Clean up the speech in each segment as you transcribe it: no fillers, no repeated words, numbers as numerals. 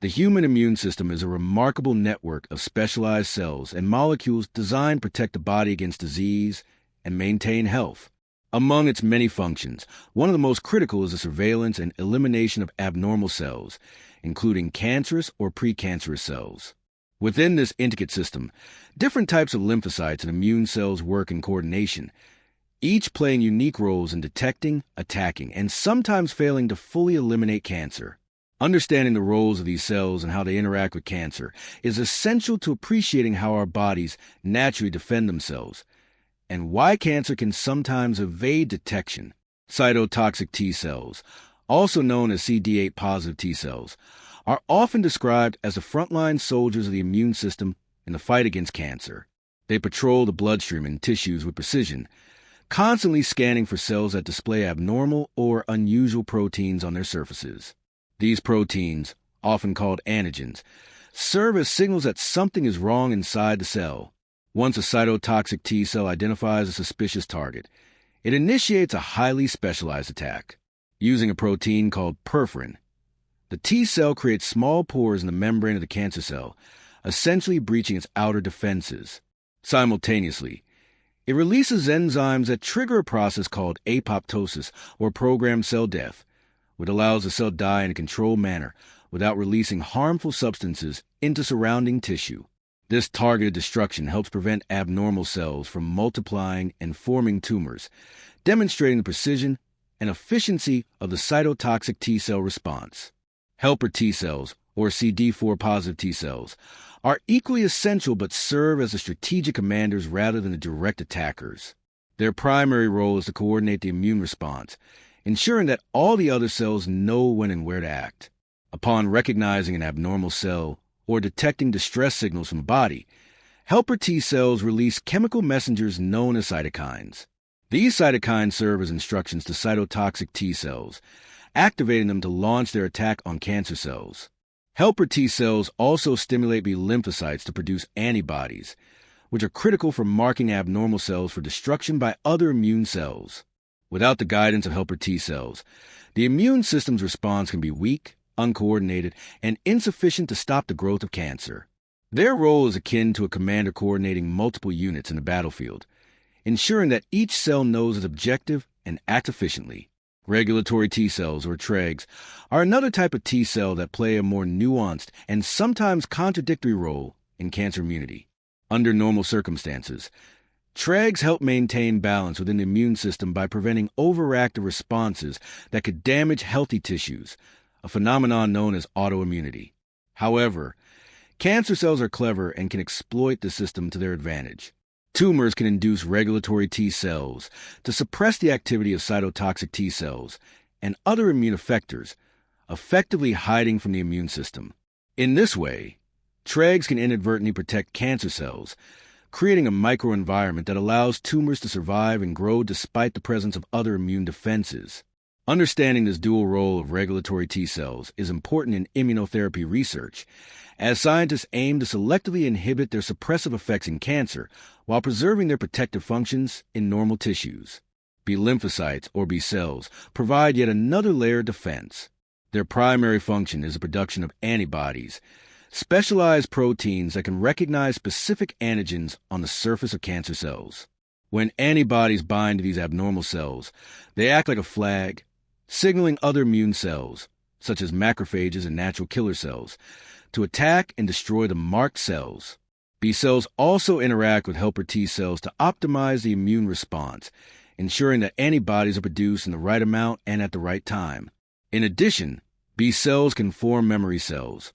The human immune system is a remarkable network of specialized cells and molecules designed to protect the body against disease and maintain health. Among its many functions, one of the most critical is the surveillance and elimination of abnormal cells, including cancerous or precancerous cells. Within this intricate system, different types of lymphocytes and immune cells work in coordination, each playing unique roles in detecting, attacking, and sometimes failing to fully eliminate cancer. Understanding the roles of these cells and how they interact with cancer is essential to appreciating how our bodies naturally defend themselves and why cancer can sometimes evade detection. Cytotoxic T cells, also known as CD8 positive T cells, are often described as the frontline soldiers of the immune system in the fight against cancer. They patrol the bloodstream and tissues with precision, constantly scanning for cells that display abnormal or unusual proteins on their surfaces. These proteins, often called antigens, serve as signals that something is wrong inside the cell. Once a cytotoxic T cell identifies a suspicious target, it initiates a highly specialized attack. Using a protein called perforin, the T cell creates small pores in the membrane of the cancer cell, essentially breaching its outer defenses. Simultaneously, it releases enzymes that trigger a process called apoptosis, or programmed cell death, which allows the cell to die in a controlled manner without releasing harmful substances into surrounding tissue. This targeted destruction helps prevent abnormal cells from multiplying and forming tumors, demonstrating the precision and efficiency of the cytotoxic T cell response. Helper T cells, or CD4 positive T cells, are equally essential but serve as the strategic commanders rather than the direct attackers. Their primary role is to coordinate the immune response, ensuring that all the other cells know when and where to act. Upon recognizing an abnormal cell or detecting distress signals from the body, helper T cells release chemical messengers known as cytokines. These cytokines serve as instructions to cytotoxic T cells, activating them to launch their attack on cancer cells. Helper T cells also stimulate B lymphocytes to produce antibodies, which are critical for marking abnormal cells for destruction by other immune cells. Without the guidance of helper T cells, the immune system's response can be weak, uncoordinated, and insufficient to stop the growth of cancer. Their role is akin to a commander coordinating multiple units in the battlefield, ensuring that each cell knows its objective and acts efficiently. Regulatory T cells, or TREGs, are another type of T cell that play a more nuanced and sometimes contradictory role in cancer immunity. Under normal circumstances, TREGs help maintain balance within the immune system by preventing overactive responses that could damage healthy tissues, a phenomenon known as autoimmunity. However, cancer cells are clever and can exploit the system to their advantage. Tumors can induce regulatory T cells to suppress the activity of cytotoxic T cells and other immune effectors, effectively hiding from the immune system. In this way, TREGs can inadvertently protect cancer cells, creating a microenvironment that allows tumors to survive and grow despite the presence of other immune defenses. Understanding this dual role of regulatory T cells is important in immunotherapy research, as scientists aim to selectively inhibit their suppressive effects in cancer while preserving their protective functions in normal tissues. B lymphocytes, or B cells, provide yet another layer of defense. Their primary function is the production of antibodies, specialized proteins that can recognize specific antigens on the surface of cancer cells. When antibodies bind to these abnormal cells, they act like a flag, signaling other immune cells, such as macrophages and natural killer cells, to attack and destroy the marked cells. B cells also interact with helper T cells to optimize the immune response, ensuring that antibodies are produced in the right amount and at the right time. In addition, B cells can form memory cells,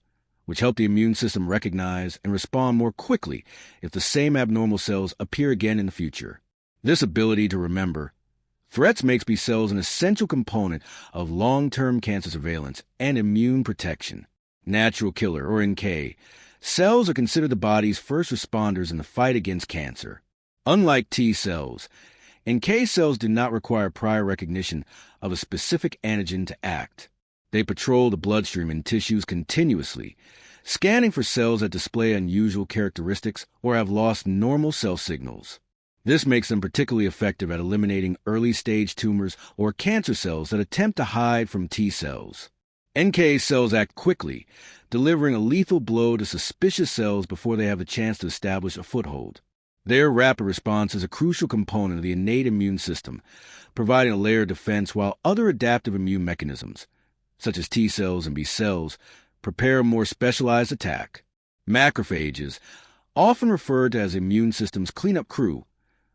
which help the immune system recognize and respond more quickly if the same abnormal cells appear again in the future. This ability to remember threats makes B cells an essential component of long-term cancer surveillance and immune protection. Natural killer, or NK, cells are considered the body's first responders in the fight against cancer. Unlike T cells, NK cells do not require prior recognition of a specific antigen to act. They patrol the bloodstream and tissues continuously, scanning for cells that display unusual characteristics or have lost normal cell signals. This makes them particularly effective at eliminating early-stage tumors or cancer cells that attempt to hide from T cells. NK cells act quickly, delivering a lethal blow to suspicious cells before they have a chance to establish a foothold. Their rapid response is a crucial component of the innate immune system, providing a layer of defense while other adaptive immune mechanisms, such as T cells and B cells, prepare a more specialized attack. Macrophages, often referred to as immune system's cleanup crew,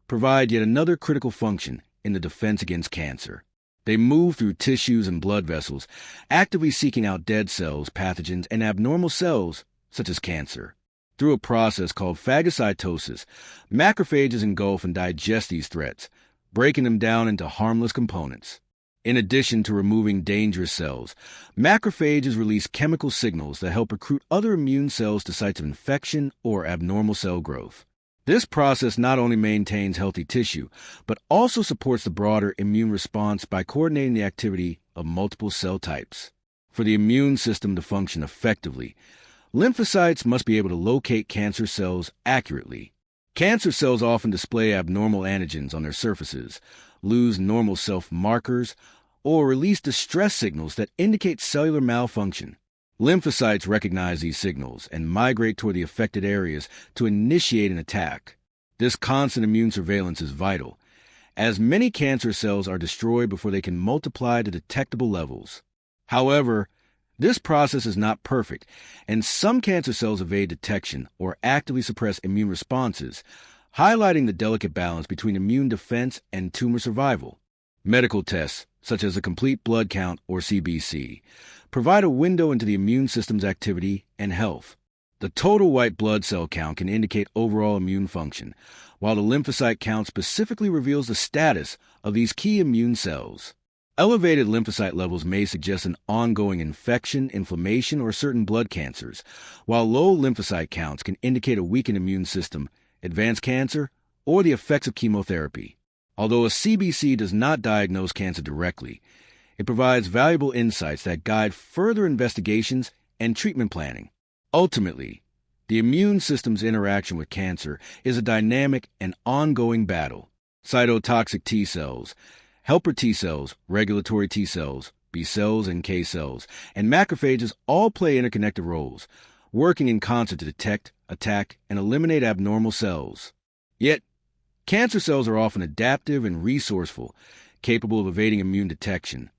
provide yet another critical function in the defense against cancer. They move through tissues and blood vessels, actively seeking out dead cells, pathogens, and abnormal cells, such as cancer. Through a process called phagocytosis, macrophages engulf and digest these threats, breaking them down into harmless components. In addition to removing dangerous cells, macrophages release chemical signals that help recruit other immune cells to sites of infection or abnormal cell growth. This process not only maintains healthy tissue, but also supports the broader immune response by coordinating the activity of multiple cell types. For the immune system to function effectively, lymphocytes must be able to locate cancer cells accurately. Cancer cells often display abnormal antigens on their surfaces, lose normal self-markers, or release distress signals that indicate cellular malfunction. Lymphocytes recognize these signals and migrate toward the affected areas to initiate an attack. This constant immune surveillance is vital, as many cancer cells are destroyed before they can multiply to detectable levels. However, this process is not perfect, and some cancer cells evade detection or actively suppress immune responses, highlighting the delicate balance between immune defense and tumor survival. Medical tests, such as a complete blood count or CBC, provide a window into the immune system's activity and health. The total white blood cell count can indicate overall immune function, while the lymphocyte count specifically reveals the status of these key immune cells. Elevated lymphocyte levels may suggest an ongoing infection, inflammation, or certain blood cancers, while low lymphocyte counts can indicate a weakened immune system, advanced cancer, or the effects of chemotherapy. Although a CBC does not diagnose cancer directly, it provides valuable insights that guide further investigations and treatment planning. Ultimately, the immune system's interaction with cancer is a dynamic and ongoing battle. Cytotoxic T cells, helper T cells, regulatory T cells, B cells, and K cells, and macrophages all play interconnected roles, working in concert to detect, attack, and eliminate abnormal cells. Yet, cancer cells are often adaptive and resourceful, capable of evading immune detection,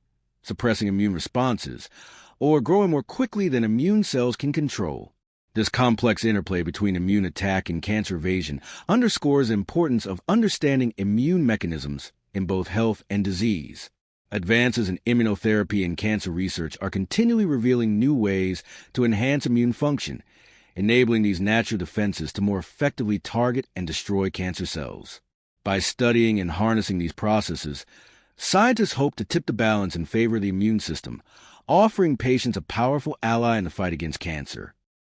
suppressing immune responses, or growing more quickly than immune cells can control. This complex interplay between immune attack and cancer evasion underscores the importance of understanding immune mechanisms in both health and disease. Advances in immunotherapy and cancer research are continually revealing new ways to enhance immune function, enabling these natural defenses to more effectively target and destroy cancer cells. By studying and harnessing these processes, scientists hope to tip the balance in favor of the immune system, offering patients a powerful ally in the fight against cancer.